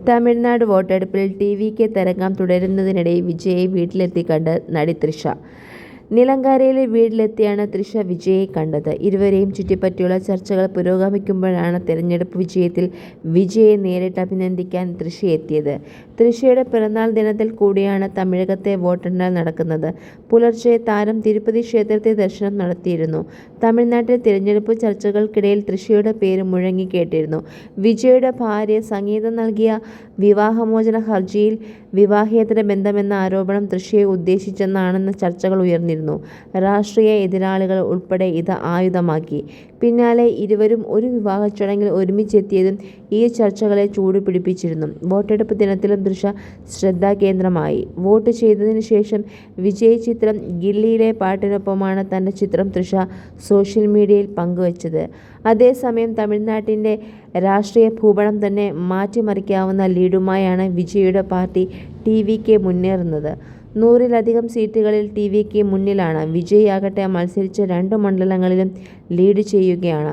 തമിഴ്നാട് വോട്ടെടുപ്പിൽ ടി.വി.കെ തരംഗം തുടരുന്നതിനിടെ വിജയെ വീട്ടിലെത്തി കണ്ട് നടി തൃഷ. നിലങ്കരയിലെ വീട്ടിലെത്തിയാണ് തൃഷ വിജയെ കണ്ടത്. ഇരുവരെയും ചുറ്റിപ്പറ്റിയുള്ള ചർച്ചകൾ പുരോഗമിക്കുമ്പോഴാണ് തെരഞ്ഞെടുപ്പ് വിജയത്തിൽ വിജയെ നേരിട്ട് അഭിനന്ദിക്കാൻ തൃഷ എത്തിയത്. തൃഷയുടെ പിറന്നാൾ ദിനത്തിൽ കൂടിയാണ് തമിഴകത്തെ വോട്ടെണ്ണൽ നടക്കുന്നത്. പുലർച്ചെ താരം തിരുപ്പതി ക്ഷേത്രത്തിൽ ദർശനം നടത്തിയിരുന്നു. തമിഴ്നാട്ടിൽ തിരഞ്ഞെടുപ്പ് ചർച്ചകൾക്കിടയിൽ തൃഷയുടെ പേര് മുഴങ്ങിക്കേട്ടിരുന്നു. വിജയുടെ ഭാര്യ സംഗീത നൽകിയ വിവാഹമോചന ഹർജിയിൽ വിവാഹേതര ബന്ധമെന്ന ആരോപണം തൃഷയെ ഉദ്ദേശിച്ചെന്നാണെന്ന് ചർച്ചകൾ ഉയർന്നിരുന്നു. രാഷ്ട്രീയ എതിരാളികൾ ഉൾപ്പെടെ ഇത് ആയുധമാക്കി. പിന്നാലെ ഇരുവരും ഒരു വിവാഹ ചടങ്ങിൽ ഒരുമിച്ചെത്തിയതും ഈ ചർച്ചകളെ ചൂടുപിടിപ്പിച്ചിരുന്നു. വോട്ടെടുപ്പ് ദിനത്തിലും തൃഷ ശ്രദ്ധാകേന്ദ്രമായി. വോട്ട് ചെയ്തതിനു ശേഷം വിജയ് ചിത്രം ഗില്ലിയിലെ പാട്ടിനൊപ്പമാണ് തന്റെ ചിത്രം തൃഷ സോഷ്യൽ മീഡിയയിൽ പങ്കുവച്ചത്. അതേസമയം തമിഴ്നാട്ടിന്റെ രാഷ്ട്രീയ ഭൂപടം തന്നെ മാറ്റിമറിക്കാവുന്ന ലീഡുമായാണ് വിജയുടെ പാർട്ടി ടി.വി.കെ മുന്നേറുന്നത്. 100-ലധികം സീറ്റുകളിൽ ടി.വി.കെ മുന്നിലാണ്. വിജയ് ആകട്ടെ മത്സരിച്ച 2 മണ്ഡലങ്ങളിലും ലീഡ് ചെയ്യുകയാണ്.